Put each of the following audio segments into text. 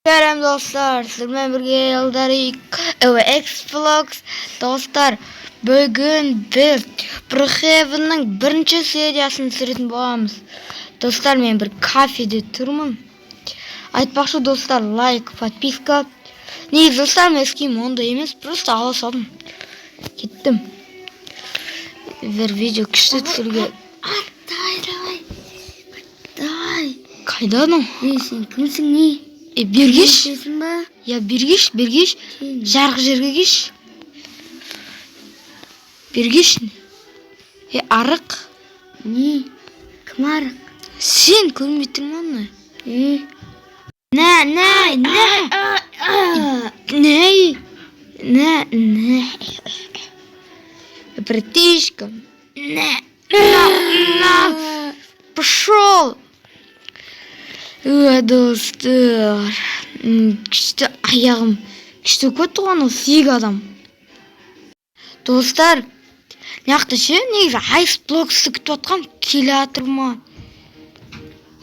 Selam dostlar, sizlerle birge yoldarik X-Vlogs dostlar. Bugün biz Brookhaven'ның birinchi seriyasini түсіретін боламыз. Dostlar, men bir kafede turмын. Айтпақшы достар, лайк, подписка. Негізі достар, мен eskiyim, онда емес, просто ала салдым. Кеттім. Bir видео күшті түсіруге. Давай. Қайдан ол? Сен кімсің не? Бергеш. Ба? Ya Бергеш. Жарық жерге кеш. Бергеш. Арық. Не? Кім арық? Сен көрмей тұрмын оны. Не. Братишка. Пошел. Достар. Күшті аяғым. Күшті көт оны сүйек адам. Достар. Неяқты ше, негізі Iceblocks'ты күтіп отқан келе атырма.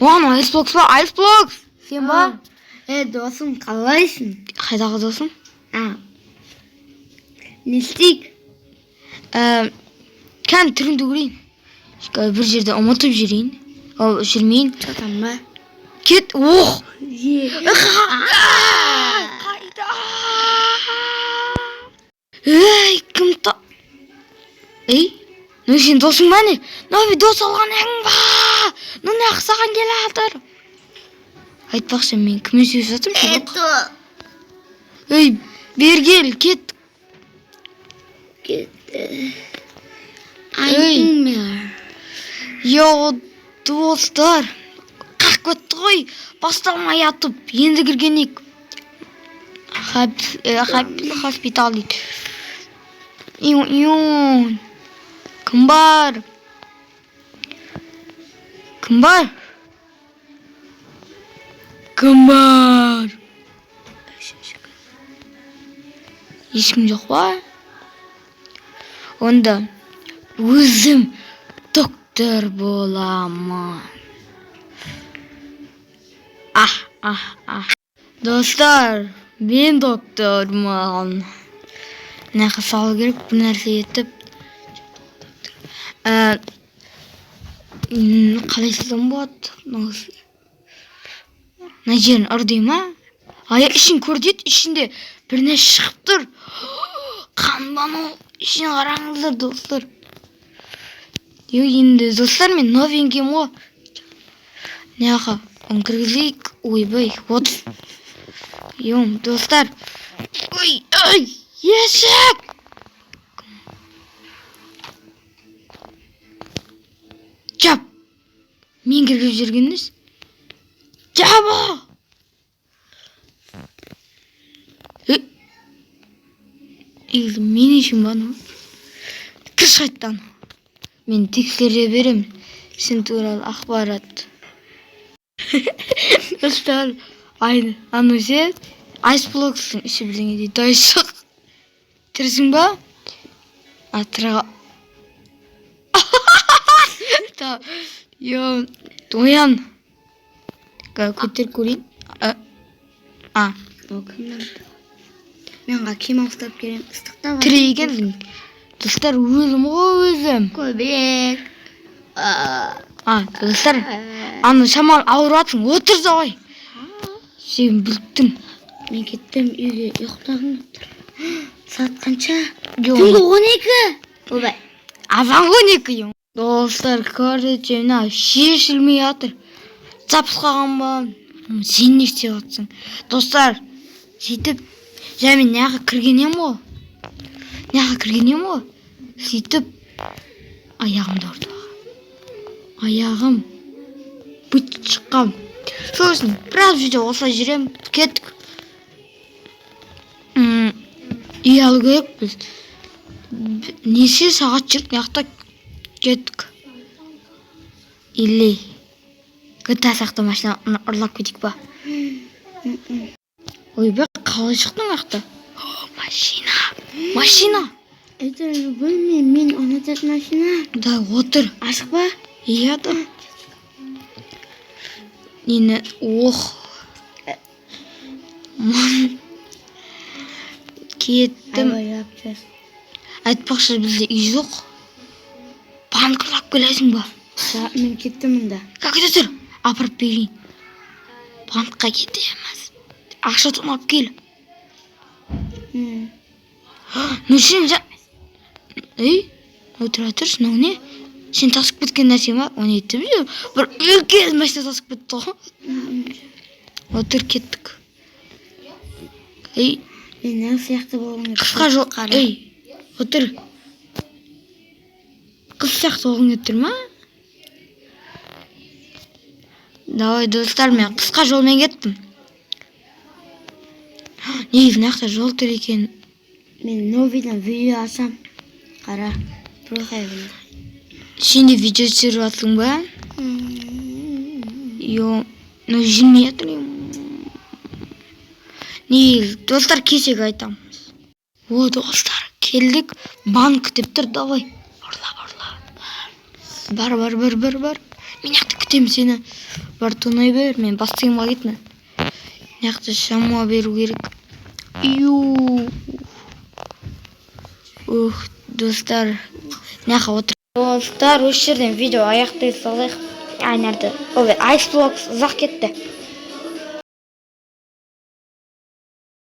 Оған Iceblocks'с ба? Iceblocks's! Сен ба? Досым, қалайсың? Қайдағы досым? Не істейік? Кән түріңді көрейін. Бір жерде ұмытып жүрейін. Жүрмейін. Жатам ба? Кет, ох! Қайда? Кім та... Ну сен досың ба не? Ну дос алған ең ба? Ну не ақсаған келе атыр? Айтпақшы, мен кіммен сөз жатым? Бергел, кет. Айтың мен. Достар. Қақ көтті ғой, басталмай атып, енді кіргенек. Хоспитал дейді. Кім бар? Ешкім жоқ ба? Онда өзім доктор боламын. Достар, мен доктормын. Нәқі салу керек, бір нәрсе етіп. Қалай сылым болады? Мына жерін ұрдей ма? Ішін көрдет, ішінде бір нәрсе шығып тұр. Қанбану, ішін қараңыздар, достар. Енді, достар, мен новенькем ғой. Нәқі, кіргізейік. Ойбай, вот. Достар. Есік! Жап! Мен кіргізіп жүргеніңіз? Жаба! Мен ешім баны. Кір шайттан. Мен тексере берем. Сен туралы ақпарат. Достар, аны ше, Iceblocks'ың іші біліңе дейді. Дайшық. Тірсің ба? Атыраға. Оян. Көтер көрейін. Менға кем ауыстырып керем.Ыстықта бар. Тірі екенсің. Достар, өзім ғой өзім. Көбек. Достар, аны шамал ауыратың, отырды ғой. Сен білттің. Мен кеттім үйге ұйықтағым тұр. Саат қанша? Түнгі 12. Обай. Азан 12. Достар, көрдетше, шешілмей атыр. Запыс қалған ба? Сен не істеп атсың? Достар, сөйтіп, жәмен неға кіргенем ғой. Сөйтіп, аяғымды ұрды. Аяғым бүт шыққам. Сосын, біраз жерде осылай жүрем, кеттік. Үй алу керек біз. Неше сағат жүріп, неқта кеттік. Или GTA сақты машина ұрлап кетік ба? Ойбай, қалай шықтың ақта? Машина! Это любой мен ұнатат машина. Да, отыр. Ашық ба? Iya tuh. Nina, Кеттім. Yapacağız. Айтпақшы бізде үй жоқ. Банкылап келесің ба? Мен кеттім мұнда. Кәкеті тұр. Апарып берейін. Банкқа кетеміз. Ақша томап кел. Ну сен отыра тұрсың, ол не? Сен тасып кеткен нәрсе ма? Оны еттім же? Бір үлкен машина тасып кетті ғой. Отыр кеттік. Мен не сияқты болғым Қысқа жол. Отыр. Қыз сияқты болғың келіп тұр ма? Давай, достар, мен қысқа жолмен кеттім. Негізі мына жол тұр екен. Мен новыйдан видео алсам. Қара. Brookhaven. Сен де видео түсіріп жатсың ба? Ну жинмей жатыр. Негізі, достар, кешегі айтамыз. О, достар, келдік. Банк деп тұр, давай. Бар. Мен яқты күтем сені. Бар, тонай бер, мен бастығымға кетме. Яқты шамуа беру керек. Достар, няқа отыр. Достар, осы жерден видео аяқтай салайық. Айнарды. Iceflox ұзақ кетті.